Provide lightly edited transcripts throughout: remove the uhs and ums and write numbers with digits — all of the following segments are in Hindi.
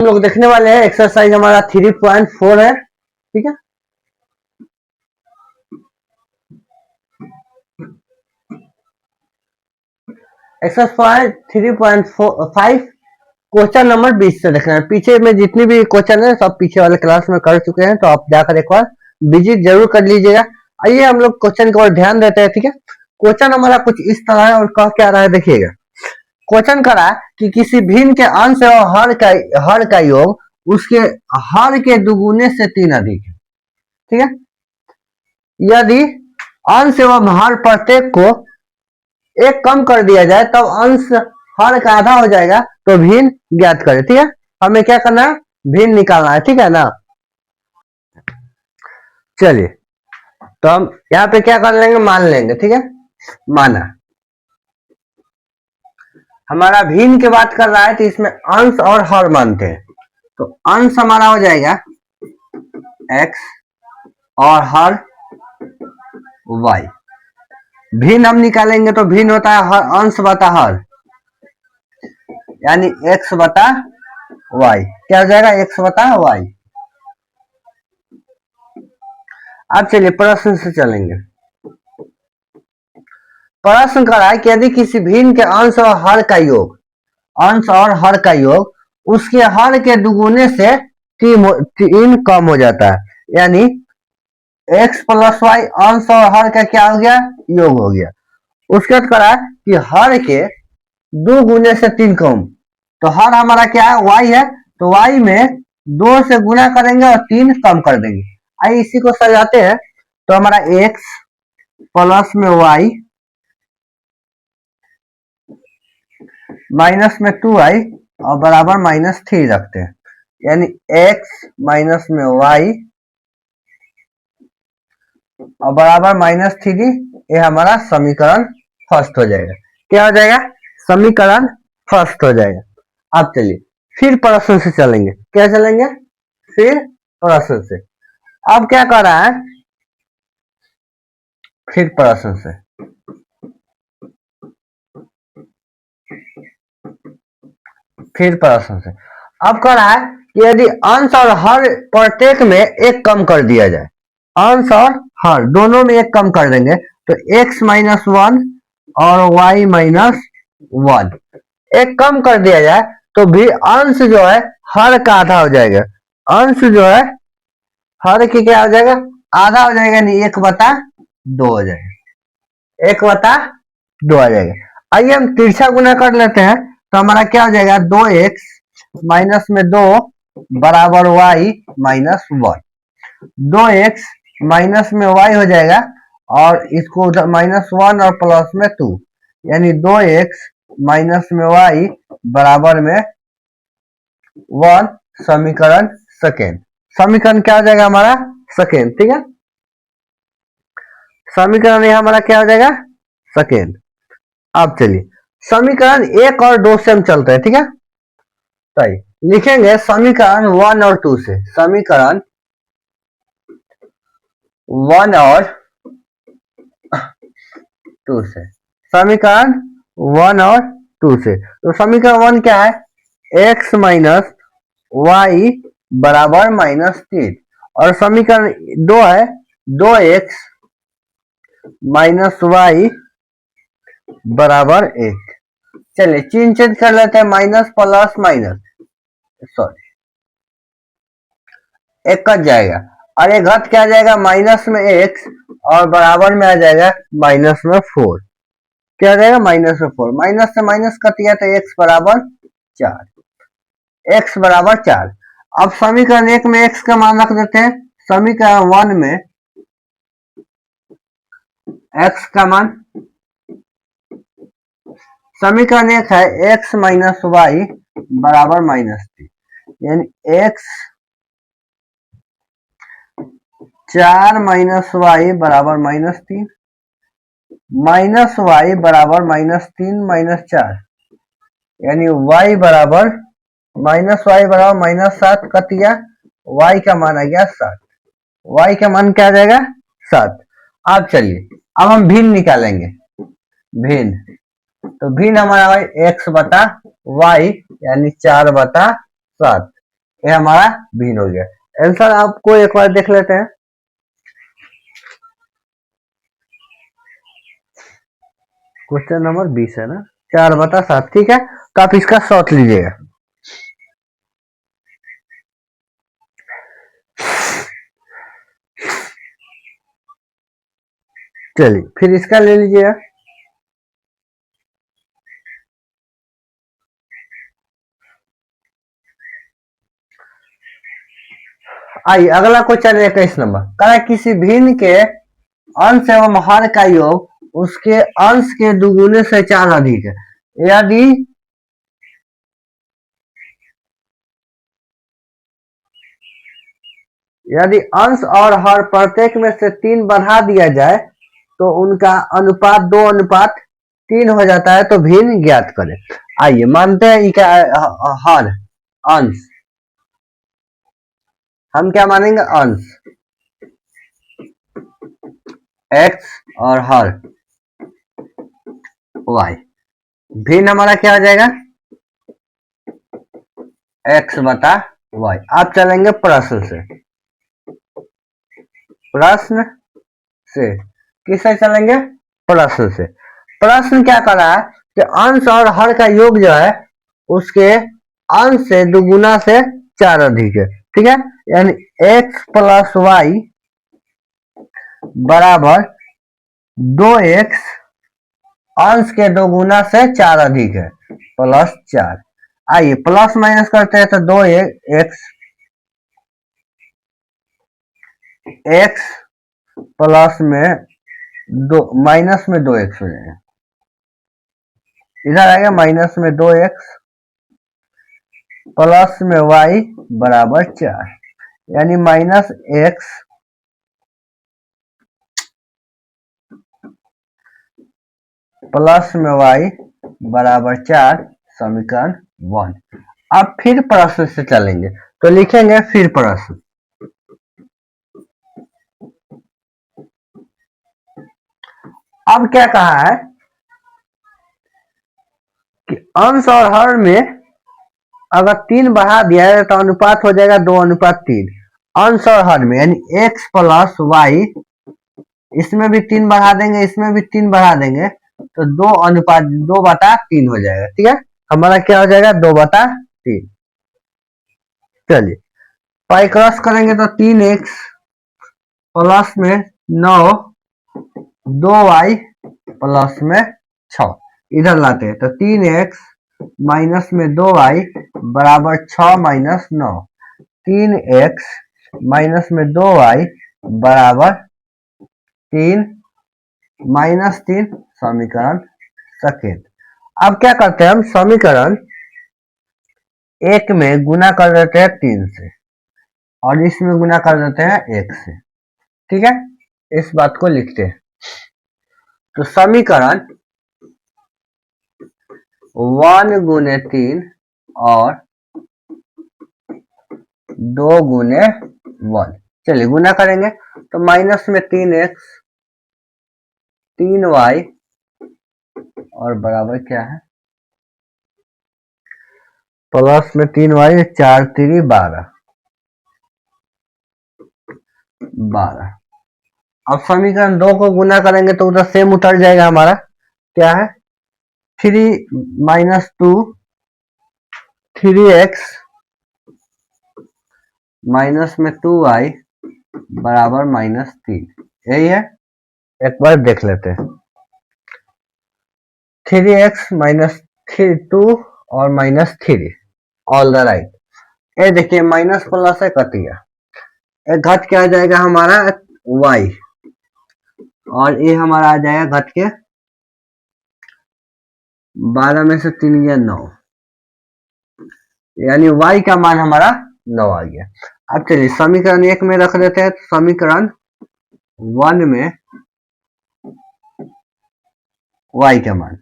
हम लोग देखने वाले हैं एक्सरसाइज हमारा 3.4 है। ठीक है, एक्सरसाइज 3.5 क्वेश्चन नंबर 20 से देखना है। पीछे में जितनी भी क्वेश्चन है सब पीछे वाले क्लास में कर चुके हैं, तो आप जाकर एक बार विजिट जरूर कर लीजिएगा। आइए हम लोग क्वेश्चन की ओर ध्यान देते हैं। ठीक है, क्वेश्चन हमारा कुछ इस तरह है और कह क्या रहा है देखिएगा। क्वेश्चन करा कि किसी भिन्न के अंश और हर का योग उसके हर के दुगुने से 3 अधिक है। ठीक है, यदि अंश एवं हर प्रत्येक को एक कम कर दिया जाए तब अंश हर का आधा हो जाएगा, तो भिन्न ज्ञात करें। ठीक है, हमें क्या करना है, भिन्न निकालना है। ठीक है ना, चलिए तो हम यहाँ पे क्या कर लेंगे, मान लेंगे। ठीक है, माना हमारा भिन्न की बात कर रहा है तो इसमें अंश और हर मानते हैं, तो अंश हमारा हो जाएगा x और हर y। भिन्न हम निकालेंगे तो भिन्न होता है हर अंश बटा हर, यानी x बटा y। क्या हो जाएगा, x बटा y। अब चलिए प्रश्न से चलेंगे। प्रश्न करा है कि यदि किसी भिन्न के अंश और हर का योग उसके हर के दुगुने से 3 कम हो जाता है, यानी x प्लस वाई अंश और हर का क्या हो गया, योग हो गया। उसके बाद करा कि हर के 2 गुने से 3 कम, तो हर हमारा क्या है, y है, तो y में 2 से गुना करेंगे और 3 कम कर देंगे। आइए इसी को सजाते हैं, तो हमारा x प्लस में y माइनस में 2y और बराबर -3 रखते हैं, यानी x माइनस में y और बराबर -3। ये हमारा समीकरण फर्स्ट हो जाएगा। क्या हो जाएगा, समीकरण फर्स्ट हो जाएगा। अब चलिए फिर प्रश्न से चलेंगे। क्या चलेंगे, फिर प्रश्न से। अब क्या कर रहा है, फिर प्रश्न से अब कर रहा है कि यदि अंश और हर प्रत्येक में एक कम कर दिया जाए, अंश और हर दोनों में एक कम कर देंगे, तो x माइनस 1 और y माइनस 1 एक कम कर दिया जाए, तो भी अंश जो है हर का आधा हो जाएगा। अंश जो है हर की क्या हो जाएगा, आधा हो जाएगा, यानी 1/2 हो जाएगा। 1/2 आ जाएगा। आइए हम तिरछा गुना कर लेते हैं, तो हमारा क्या हो जाएगा, 2x माइनस में 2 बराबर y माइनस 1। 2x माइनस में y हो जाएगा और इसको -1 और प्लस में 2, यानी 2x माइनस में y बराबर में 1। समीकरण सेकेंड, समीकरण क्या हो जाएगा हमारा, सेकेंड। ठीक है, समीकरण ये हमारा क्या हो जाएगा, सेकेंड। अब चलिए समीकरण 1 और 2 से हम चलते हैं। ठीक है, सही लिखेंगे समीकरण 1 और 2 से। समीकरण 1 और 2 से, समीकरण 1 और 2 से। तो समीकरण 1 क्या है, x माइनस वाई बराबर -3, और समीकरण 2 है 2x माइनस वाई बराबर 1। चलिए चिन्ह चेंज कर लेते हैं, माइनस प्लस माइनस, सॉरी एक कट जाएगा और एक घट क्या आ जाएगा, माइनस में x और बराबर में आ जाएगा माइनस में 4। क्या आ जाएगा, माइनस में 4। माइनस से माइनस कट गया तो x बराबर 4, x बराबर 4। अब समीकरण 1 में x का मान रख देते हैं, समीकरण 1 में x का मान, समीकरण 1 है x माइनस वाई बराबर -3, यानी x 4 माइनस वाई बराबर -3, माइनस वाई बराबर -3 माइनस 4, यानी y बराबर -7 कट गया, y का मान आ गया 7। y का मान क्या आ जाएगा, 7। अब चलिए अब हम भिन्न निकालेंगे। भिन्न, तो भिन्न हमारा x बटा y यानी 4/7, ये हमारा भिन्न हो गया। आंसर आपको एक बार देख लेते हैं। क्वेश्चन नंबर 20 है ना, 4/7, ठीक है। तो आप इसका शॉर्ट लीजिएगा। चलिए फिर इसका ले लीजिएगा। आइए अगला क्वेश्चन 21 नंबर कह किसी भिन्न के अंश एवं हर का योग उसके अंश के दुगुने से 4 अधिक है। यदि अंश और हर प्रत्येक में से 3 बढ़ा दिया जाए तो उनका अनुपात 2:3 हो जाता है, तो भिन्न ज्ञात करें। आइए मानते हैं क्या हर अंश, हम क्या मानेंगे अंश x और हर y, भिन्न हमारा क्या हो जाएगा x/y। आप चलेंगे प्रश्न से, प्रश्न से किससे चलेंगे प्रश्न से। प्रश्न क्या कर रहा है कि अंश और हर का योग जो है उसके अंश से दुगुना से 4 अधिक है, ठीक है। यानी x + y बराबर 2x अंश के दोगुना से 4 अधिक है +4। आइए प्लस माइनस करते हैं तो 2x x प्लस में 2 माइनस में 2x हो जाएगा, इधर आएगा माइनस में 2x प्लस में y बराबर 4, यानी -x प्लस में y बराबर 4 समीकरण 1। अब फिर प्रश्न से चलेंगे तो लिखेंगे फिर प्रश्न। अब क्या कहा है कि अंश और हर में अगर 3 बढ़ा दिया है तो अनुपात हो जाएगा 2:3। अंश और हर में यानी x + y, इसमें भी 3 बढ़ा देंगे इसमें भी 3 बढ़ा देंगे तो 2:3 हो जाएगा, ठीक है। हमारा क्या हो जाएगा 2/3। चलिए पाई क्रॉस करेंगे तो 3x प्लस में 9 2y प्लस में 6, इधर लाते हैं तो 3x माइनस में 2y बराबर 6 माइनस 9, 3x माइनस में 2y बराबर 3 माइनस 3 समीकरण सेकेंड। अब क्या करते हैं हम समीकरण 1 में गुना कर देते हैं 3 से और इसमें गुना कर देते हैं 1 से, ठीक है। इस बात को लिखते हैं तो समीकरण 1 गुने 3 और 2 गुने 1, चलिए गुना करेंगे तो माइनस में 3x 3y और बराबर क्या है प्लस में 3y 4 3 12। अब समीकरण 2 को गुना करेंगे तो उधर सेम उतर जाएगा हमारा, क्या है 3 माइनस 2 3x माइनस में 2y बराबर -3, यही है। एक बार देख लेते हैं 3x माइनस 2 और -3 ऑल द राइट। ये देखिए माइनस प्लस है कट गया, एक घट के आ जाएगा हमारा y और ये हमारा आ जाएगा घट के 12 में से 3 या 9, यानी y का मान हमारा 9 आ गया। अब चलिए समीकरण 1 में रख देते हैं, समीकरण 1 में y का मान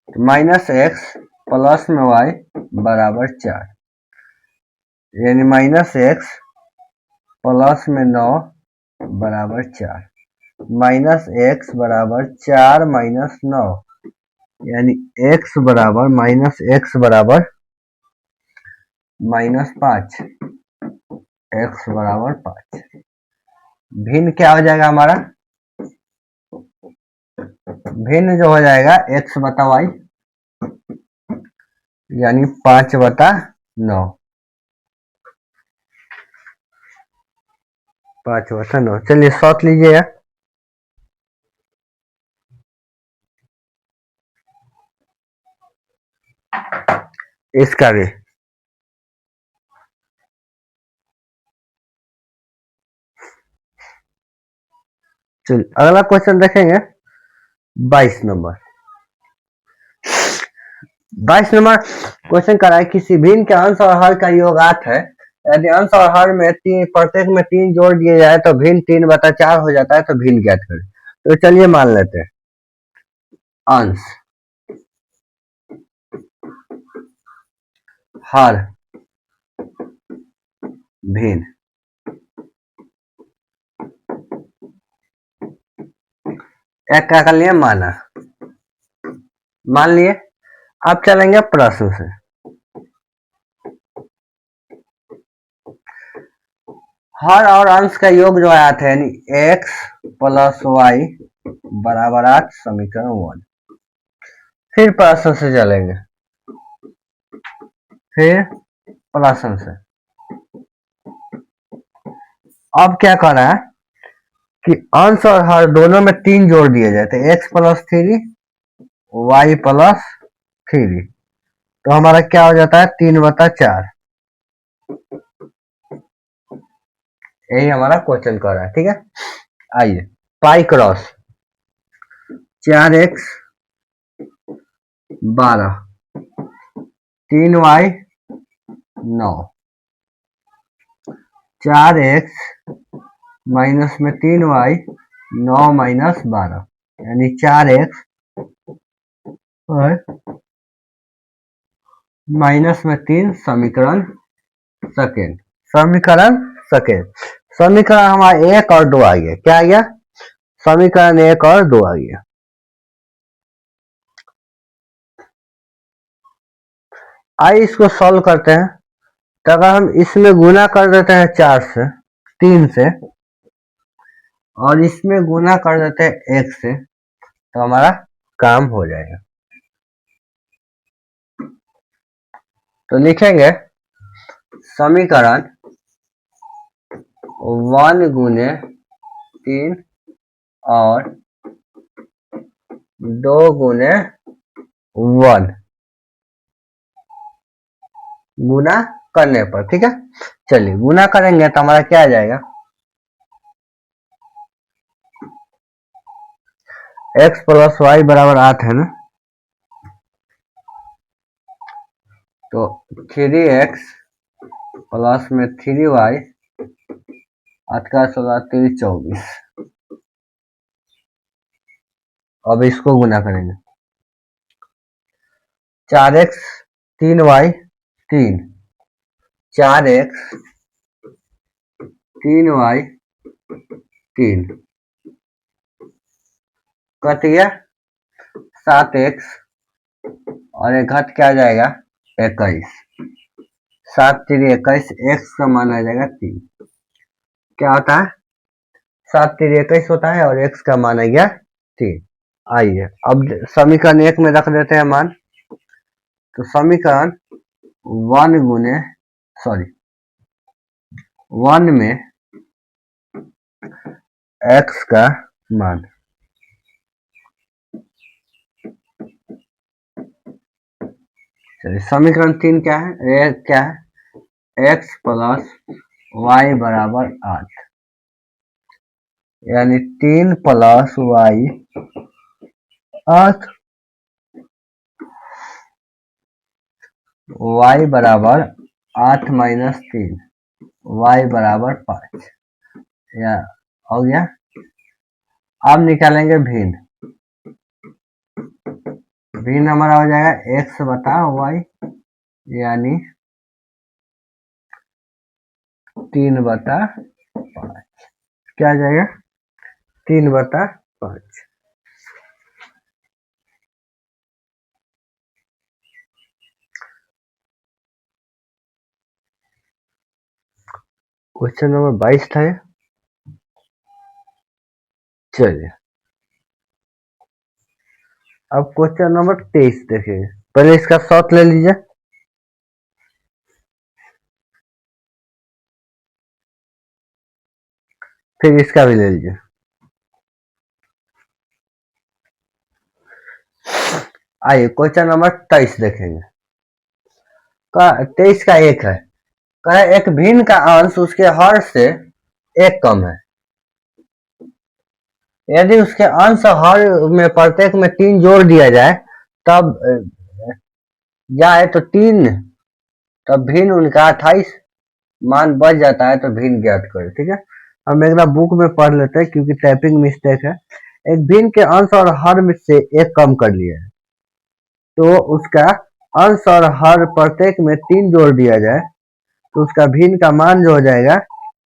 -x प्लस में y बराबर 4, यानी -x प्लस में 9 बराबर 4, -x बराबर 4 - 9 यानी x बराबर -x बराबर -5, x बराबर 5। भिन्न क्या हो जाएगा हमारा? भिन्न जो हो जाएगा x बटा वाई, यानी 5/9। 5/9। चलिए शॉर्ट लीजिएगा। इसका भी चलिए अगला क्वेश्चन देखेंगे 22 नंबर। 22 नंबर क्वेश्चन कर रहा है किसी भिन्न के अंश और हर का योग 8 है। यदि अंश और हर में प्रत्येक में 3 जोड़ दिए जाए तो भिन्न 3/4 हो जाता है, तो भिन्न ज्ञात करें। तो चलिए मान लेते हैं अंश हर भिन्न, एक क्या कर लिए मान लिए। अब चलेंगे प्रश्न से। हर और अंश का योग जो आया था, यानी x + y बराबर 8, समीकरण 1। फिर प्रश्न से चलेंगे, फिर प्रश्न से। अब क्या कर रहा है कि अंश और हर दोनों में 3 जोड़ दिए जाते हैं, x + 3 y + 3, तो हमारा क्या हो जाता है 3/4। यही हमारा क्वेश्चन कर रहा है, ठीक है। आइए पाई cross 4x 12 3y 9, 4x minus में 3y 9 - 12, यानी 4x और माइनस में 3, समीकरण सेकेंड। समीकरण हमारा 1 और 2 आ गया। क्या आ गया? समीकरण 1 और 2 आ गया। आइए इसको सॉल्व करते हैं। तो अगर हम इसमें गुना कर देते हैं 3 से, और इसमें गुना कर देते हैं 1 से, तो हमारा काम हो जाएगा। तो लिखेंगे समीकरण 1 × 3 और 2 × 1 गुना करने पर, ठीक है। चलिए गुना करेंगे तो हमारा क्या आ जाएगा, x + y बराबर 8 है ना, तो 3x प्लस में 3y 8 का 16 3 24। अब इसको गुना करेंगे 4x 3y 3, 4x 3y 3 cut गया 7x, और एक घट क्या आ जाएगा 21, 7 3 21, x का मान आ जाएगा 3। क्या होता है 7 3 21 होता है, और x का मान आ गया 3। आइए अब समीकरण 1 में रख देते हैं मान। तो समीकरण 1 में x का मान, चलिए समीकरण 3 क्या है, x + y बराबर 8, यानी 3 + y 8, y बराबर 8 - 3, y बराबर 5, या हो गया। अब निकालेंगे भिन्न हमारा हो जाएगा x बटा y, यानी 3/5। क्या आ जाएगा 3/5। क्वेश्चन नंबर 22 था ये। चलिए अब क्वेश्चन नंबर 23 देखिए। पहले इसका शॉर्ट ले लीजिए, फिर इसका भी ले लीजिए। आइए क्वेश्चन नंबर 23 देखेंगे। 23 का एक है, कहा एक भिन्न का अंश उसके हर से एक कम है। यदि उसके अंश हर में प्रत्येक में 3 जोड़ दिया जाए तब जाए तो 3, तब भिन्न उनका 28 मान बच जाता है, तो भिन्न ज्ञात करें। ठीक है, हम एक बार बुक में पढ़ लेते हैं क्योंकि टाइपिंग मिस्टेक है। एक भिन्न के अंश और हर में से एक कम कर लिया है, तो उसका अंश और हर प्रत्येक में 3 जोड़ दिया जाए तो उसका भिन्न का मान जो हो जाएगा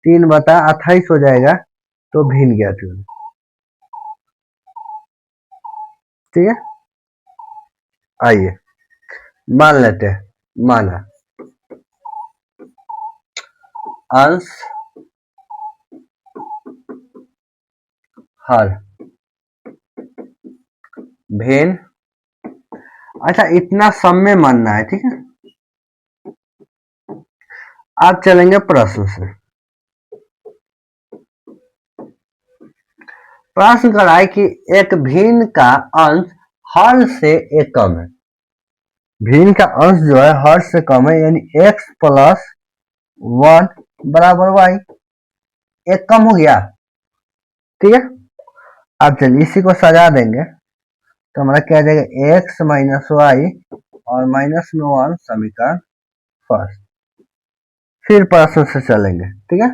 3/28 हो जाएगा, तो भिन्न ज्ञात करें। ठीक है, आइए मान लेते हैं। माना अंश हर भिन्न, अच्छा इतना सम में मानना है। ठीक है, आप चलेंगे प्रश्न से। प्रश्न कराए कि एक भिन्न का अंश हर से एक कम है। भिन्न का अंश जो है हर से कम है, यानी x प्लस 1 बराबर वाई, एक कम हो गया। ठीक है, अब चलिए इसी को सजा देंगे तो हमारा क्या आ जाएगा, x माइनस वाई और माइनस में 1 समीकरण फर्स्ट। फिर प्रश्न से चलेंगे। ठीक है,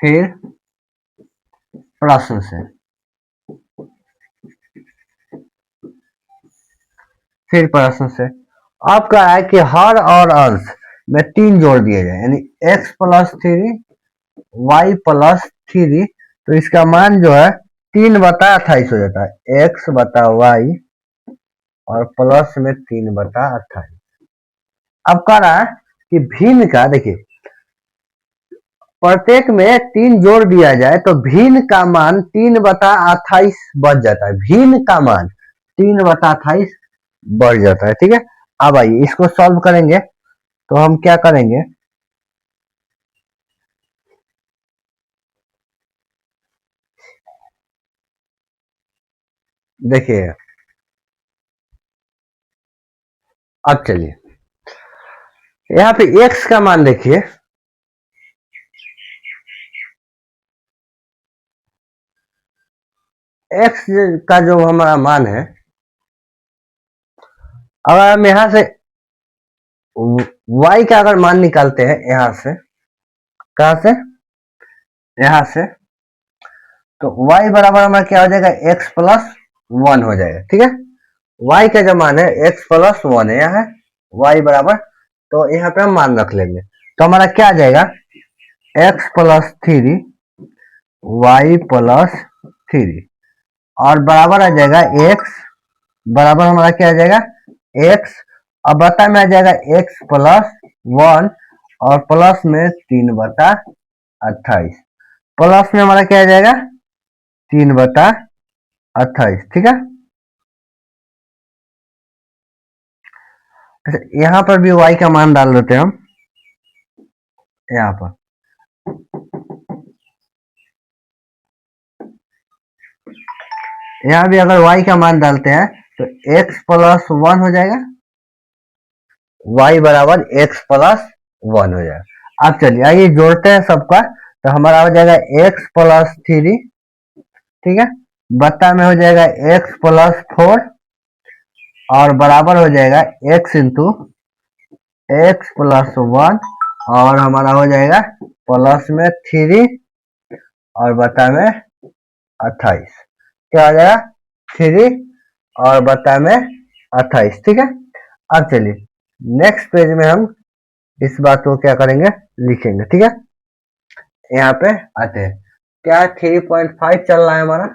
फिर प्रश्न से, फिर प्रश्न से आपका है कि हर और अंश में 3 जोड़ दिए जाए, यानी x प्लस 3 वाई प्लस 3, तो इसका मान जो है 3/28 हो जाता है। x बटा वाई और प्लस में 3/28। अब कह रहा है कि भिन्न का, देखिए प्रत्येक में 3 जोड़ दिया जाए तो भिन्न का मान 3/28 बच जाता है। भिन्न का मान 3/28 बढ़ जाता है। ठीक है, अब आइए इसको सॉल्व करेंगे तो हम क्या करेंगे, देखिए अब चलिए यहाँ पे x का मान देखिए, x का जो हमारा मान है, अगर हम यहां से y का अगर मान निकालते हैं यहां से, कहां से, यहां से, तो y बराबर हमारा क्या हो जाएगा, x प्लस 1 हो जाएगा। ठीक है, y का जो मान है x प्लस 1 है, यहाँ y बराबर, तो यहाँ पे हम मान रख लेंगे तो हमारा क्या आ जाएगा, x प्लस 3 वाई प्लस 3 और बराबर आ जाएगा x, बराबर हमारा क्या आ जाएगा x, अब बता में आ जाएगा x प्लस 1 और प्लस में 3/28, प्लस में हमारा क्या आ जाएगा 3/28। ठीक है, अच्छा यहाँ पर भी y का मान डाल देते हैं हम, यहाँ पर यहाँ भी अगर y का मान डालते हैं तो x प्लस 1 हो जाएगा, y बराबर x प्लस 1 हो जाएगा। अब चलिए आइए जोड़ते हैं सबका, तो हमारा हो जाएगा x प्लस 3, ठीक है, बत्ता में हो जाएगा x प्लस 4 और बराबर हो जाएगा x इंटू x प्लस 1 और हमारा हो जाएगा प्लस में 3 और बता में 28, क्या हो जाएगा 3 और बता में 28। ठीक है, अब चलिए नेक्स्ट पेज में हम इस बात को क्या करेंगे, लिखेंगे। ठीक है, यहाँ पे आते हैं, क्या 3.5 चल रहा है हमारा।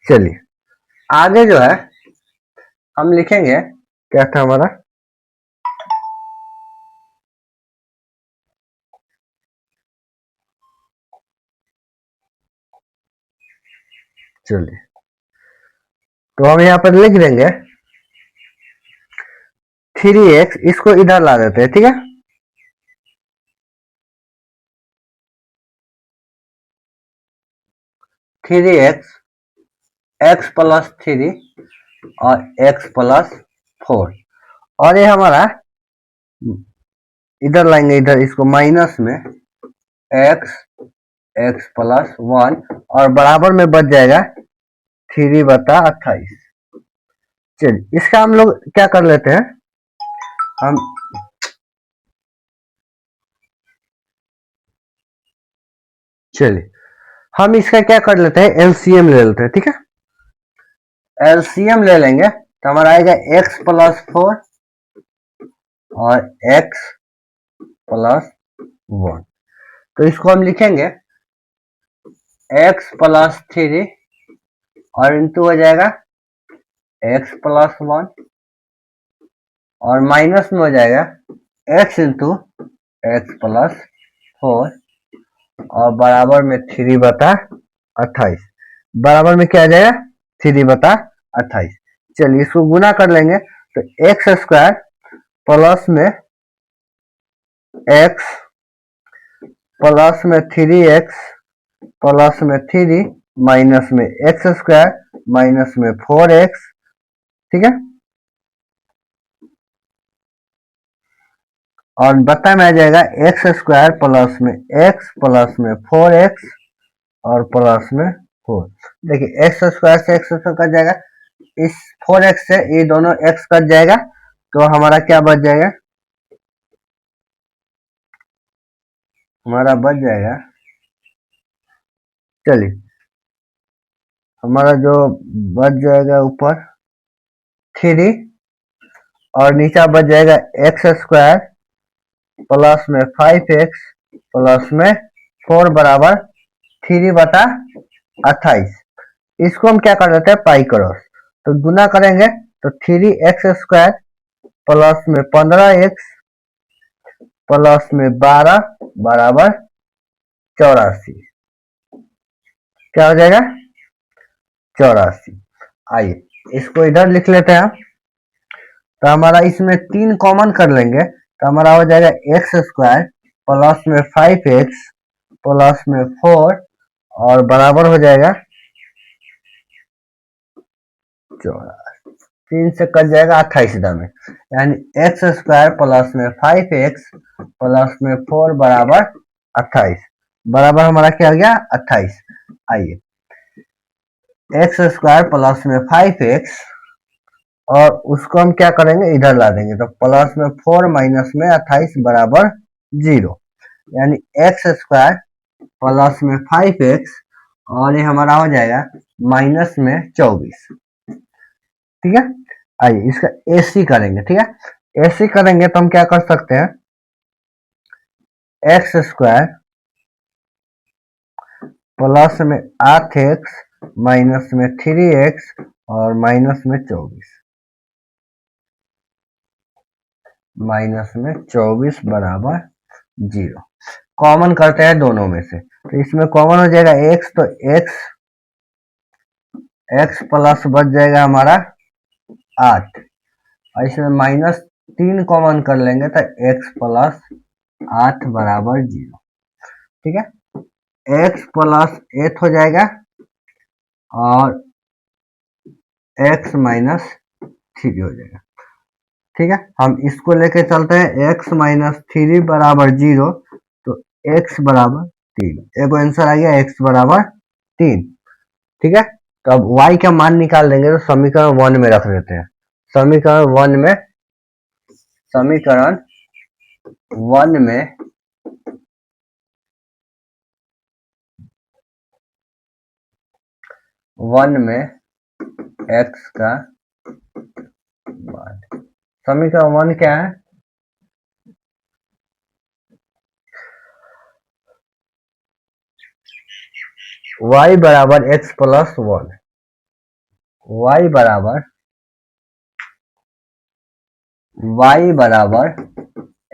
चलिए आगे जो है हम लिखेंगे, क्या था हमारा चलिए, तो हम यहाँ पर लिख देंगे 3x, इसको इधर ला देते हैं, ठीक है। थ्री एक्स प्लस 3 और x प्लस 4, और ये हमारा इधर लाएंगे, इधर इसको माइनस में x प्लस 1 और बराबर में बच जाएगा 3/28। चलिए, इसका हम लोग क्या कर लेते हैं, हम चलिए हम इसका क्या कर लेते हैं, एलसीएम ले लेते हैं, ठीक है। एलसीएम ले लेंगे तो हमारा आएगा x प्लस 4 और x प्लस 1, तो इसको हम लिखेंगे x प्लस 3 और इंटू हो जाएगा x प्लस 1 और माइनस में हो जाएगा x इंटू x प्लस 4 और बराबर में 3/28, बराबर में क्या आ जाएगा 3/28। चलिए इसको गुना कर लेंगे तो एक्स स्क्वायर प्लस में x प्लस में 3x प्लस में 3 माइनस में x स्क्वायर माइनस में 4x, ठीक है। और बता में आ जाएगा एक्स स्क्वायर प्लस में x प्लस में 4x और प्लस में 4। देखिए एक्स स्क्वायर से एक्स स्क्वायर कट जाएगा, इस 4x से ये दोनों x कट जाएगा, तो हमारा क्या बच जाएगा, हमारा बच जाएगा, चलिए हमारा जो बच जाएगा ऊपर 3 और नीचे बच जाएगा एक्स स्क्वायर प्लस में 5x प्लस में 4 बराबर 3/28। इसको हम क्या कर देते हैं, पाई क्रॉस, तो गुना करेंगे तो 3x स्क्वायर प्लस में 15x प्लस में 12 बराबर 84, क्या हो जाएगा 84। आइए इसको इधर लिख लेते हैं, तो हमारा इसमें 3 कॉमन कर लेंगे तो हमारा हो जाएगा एक्स स्क्वायर प्लस में 5x प्लस में 4 और बराबर हो जाएगा 3 से कट जाएगा 28 में, यानी एक्स स्क्वायर प्लस में 5x प्लस में 4 बराबर 28, बराबर हमारा क्या हो गया 28। आइए एक्स स्क्वायर प्लस में 5x और उसको हम क्या करेंगे, इधर ला देंगे, तो प्लस में 4 माइनस में 28 बराबर 0, यानी एक्स स्क्वायर प्लस में 5x और ये हमारा हो जाएगा माइनस में 24, ठीक है। आइए इसका एसी करेंगे, ठीक है। एसी करेंगे तो हम क्या कर सकते हैं, एक्स स्क्वायर प्लस में 8x माइनस में 3x और माइनस में 24, माइनस में 24 बराबर 0। कॉमन करते हैं दोनों में से, तो इसमें कॉमन हो जाएगा x, तो x प्लस बच जाएगा हमारा 8 और इसमें माइनस 3 कॉमन कर लेंगे तो x प्लस 8 बराबर 0, ठीक है। x प्लस 8 हो जाएगा और x माइनस 3 हो जाएगा, ठीक है। हम इसको लेके चलते हैं x माइनस 3 बराबर 0, तो x बराबर 3, एक आंसर आ गया x बराबर 3, ठीक है। तो अब y का मान निकाल देंगे, तो समीकरण 1 में रख देते हैं, समीकरण 1 में 1 में x का मान, समीकरण 1 क्या है, y बराबर x प्लस 1, y बराबर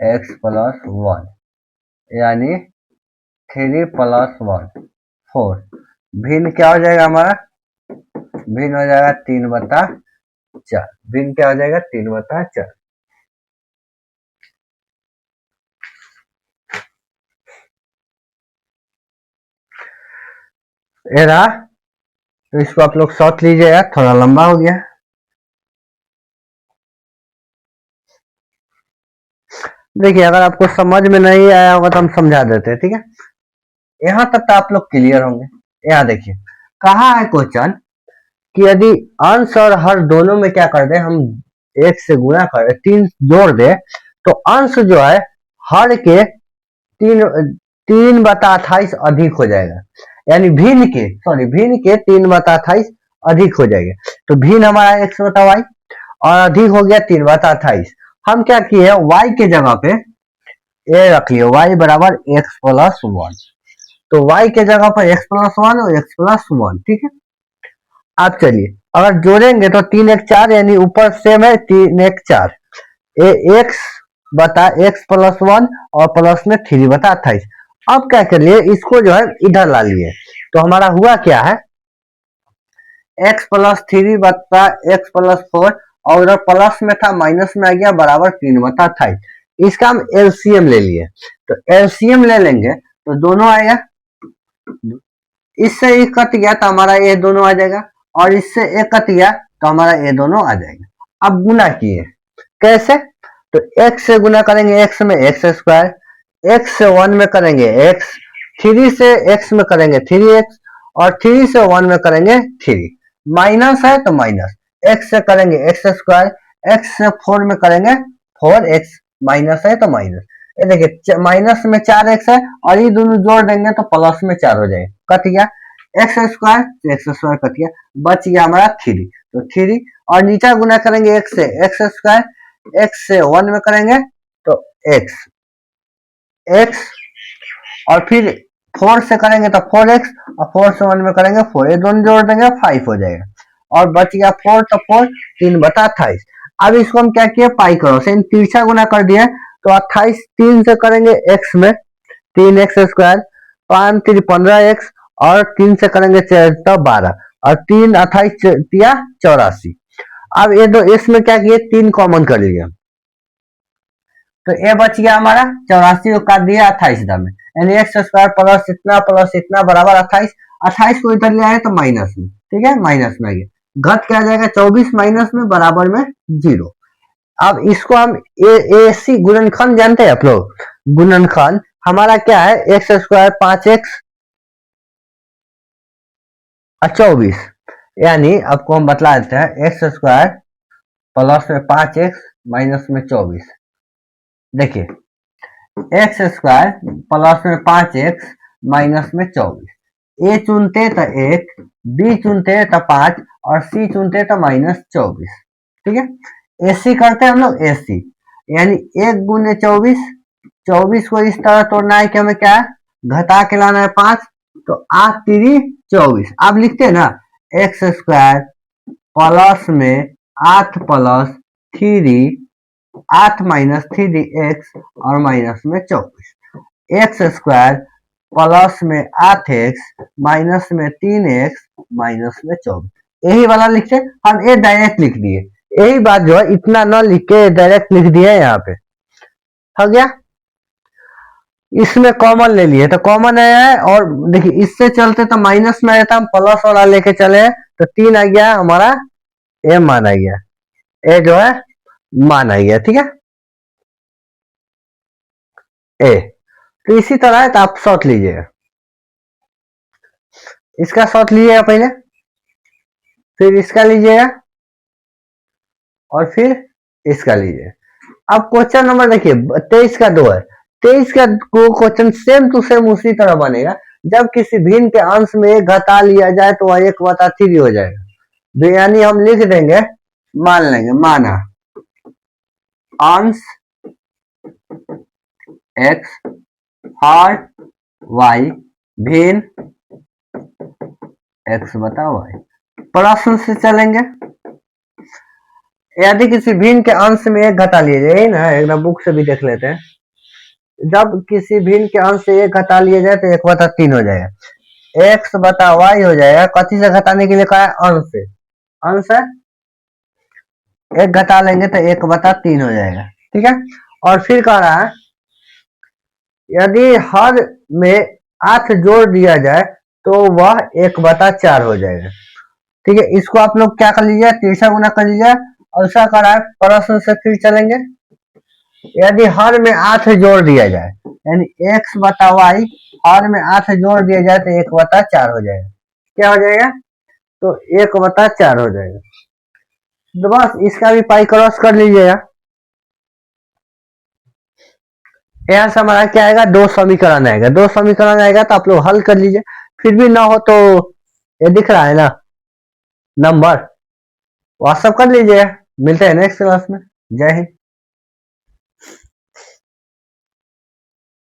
x प्लस 1, यानी 3 प्लस 1 4, भिन्न क्या हो जाएगा हमारा भिन्न हो जाएगा 3/4। भिन्न क्या हो जाएगा 3/4। ये रहा, तो इसको आप लोग शॉर्ट लीजिएगा, थोड़ा लंबा हो गया। देखिए अगर आपको समझ में नहीं आया होगा तो हम समझा देते हैं, ठीक है। यहाँ तक तो आप लोग क्लियर होंगे। यहाँ देखिए कहा है क्वेश्चन कि यदि अंश और हर दोनों में क्या कर दे, हम 1 से गुणा कर 3 जोड़ दे, तो अंश जो है हर के 3/28 अधिक हो जाएगा, यानी भिन्न के 3/28 अधिक हो जाएगा। तो भिन्न हमारा x/y और अधिक हो गया 3/28। हम क्या किए, y के जगह पे ए रख लिए, y बराबर x+1। तो y के जगह पर x+1 और x+1, ठीक है। अब चलिए अगर जोड़ेंगे तो 3 1 4, यानी ऊपर सेम है 3 1 4, x+1 और प्लस में 3/28। अब क्या कर लिए, इसको जो है इधर ला लिए, तो हमारा हुआ क्या है, x+3/x+4 और उधर प्लस में था माइनस में आ गया बराबर 3/28। इसका हम एलसीएम ले लिए, तो एलसीएम ले लेंगे तो दोनों आएगा, इससे एक कट गया तो हमारा ये दोनों आ जाएगा, और इससे एक कट गया तो हमारा ये दोनों आ जाएगा। अब गुना किए कैसे, तो x से गुना करेंगे x में x², x से 1 में करेंगे x, 3 से x में करेंगे 3x, और 3 से 1 में करेंगे 3, माइनस है तो माइनस, x से करेंगे x², x से 4 में करेंगे 4x, माइनस है तो माइनस। ये देखिए माइनस में 4x है और ये दोनों जोड़ देंगे तो प्लस में 4 हो जाएगा, कट गया x² तो x² कट गया, बच गया हमारा 3, तो 3, और नीचे गुना करेंगे x से x², x से 1 में करेंगे तो x, और फिर 4 से करेंगे तो 4x, और 4 से 1 में करेंगे 4, ये दोनों जोड़ देंगे 5 हो जाएगा, और बच गया 4, तो 4 3/28। अब इसको हम क्या किए, पाई करो से तिरछा गुना कर दिया, तो 28 3 से करेंगे x में 3x², 5 3 15x, और 3 से करेंगे 4 तो 12, और 3 28 दिया 84। अब ये दो इसमें क्या किए, 3 कॉमन कर लिया, तो ये बच गया हमारा 84 को काट दिया 28 में, यानी x² प्लस इतना बराबर 28। 28 को इधर ले आए तो माइनस में, ठीक है, माइनस में आ गया, घट क्या जाएगा 24 माइनस में बराबर में 0। अब इसको हम एसी गुणनखंड जानते हैं आप लोग, गुणनखंड हमारा क्या है, x² 5x और 24, यानी आपको हम बतला देते हैं x² प्लस में 5x माइनस में 24। देखिए x² प्लस में 5x माइनस में 24, ए चुनते तो 1, बी चुनते तो 5, और सी चुनते तो -24, ठीक है। एसी करते हैं हम लोग, एसी यानी 1 गुने 24, 24 को इस तरह तोड़ना है कि हमें क्या है, घटा के लाना है 5, तो 8 3 24। आप लिखते हैं ना x² प्लस में 8 प्लस 3, 8 माइनस 3x और माइनस में 24, x² प्लस में 8x माइनस में 3x माइनस में 24, यही वाला लिखते हम, ये डायरेक्ट लिख दिए, यही बात जो है इतना न लिख के डायरेक्ट लिख दिए, यहाँ पे हो गया। इसमें कॉमन ले लिए तो कॉमन आया है, और देखिए इससे चलते तो माइनस में आया था, हम प्लस वाला लेके चले तो 3 आ गया हमारा, ए मान आ गया, ए जो है मान आ गया, ठीक है, ए। तो इसी तरह है, तो आप शॉर्ट लीजिएगा, इसका शॉर्ट लीजिएगा पहले, फिर इसका लीजिएगा, और फिर इसका लीजिएगा। अब क्वेश्चन नंबर देखिए 23 का 2 है, 23 का क्वेश्चन सेम टू सेम उसी तरह बनेगा, जब किसी भिन्न के अंश में एक घटा लिया जाए तो वह 1/3 हो जाएगा, यानी हम लिख देंगे, मान लेंगे, माना अंश x हर y भिन्न x/y। प्रश्न से चलेंगे, यदि किसी भिन्न के अंश में एक घटा लिया जाए ना, एकदम बुक से भी देख लेते हैं, जब किसी भिन्न के अंश से एक घटा लिया जाए तो 1/3 हो जाएगा, x/y हो जाएगा, कथी से घटाने के लिए कहा है, अंश से, आंसर 1 घटा लेंगे तो 1/3 हो जाएगा। ठीक है, और फिर कह रहा है यदि हर में 8 जोड़ दिया जाए तो वह 1/4 हो जाएगा। ठीक है, इसको आप लोग क्या कर लीजिए, 3 गुना कर लीजिए और ऐसा करा है प्रश्न से फिर चलेंगे। यदि हर में 8 जोड़ दिया जाए यानी x/y हर में 8 जोड़ दिया जाए तो 1/4 हो जाएगा। क्या हो जाएगा, तो 1/4 हो जाएगा। तो बस इसका भी पाई क्रॉस कर लीजिएगा। यहाँ से हमारा क्या आएगा, 2 समीकरण आएगा। 2 समीकरण आएगा तो आप लोग हल कर लीजिए। फिर भी ना हो तो ये दिख रहा है ना नंबर, व्हाट्सअप कर लीजिए। मिलते हैं नेक्स्ट क्लास में। जय हिंद।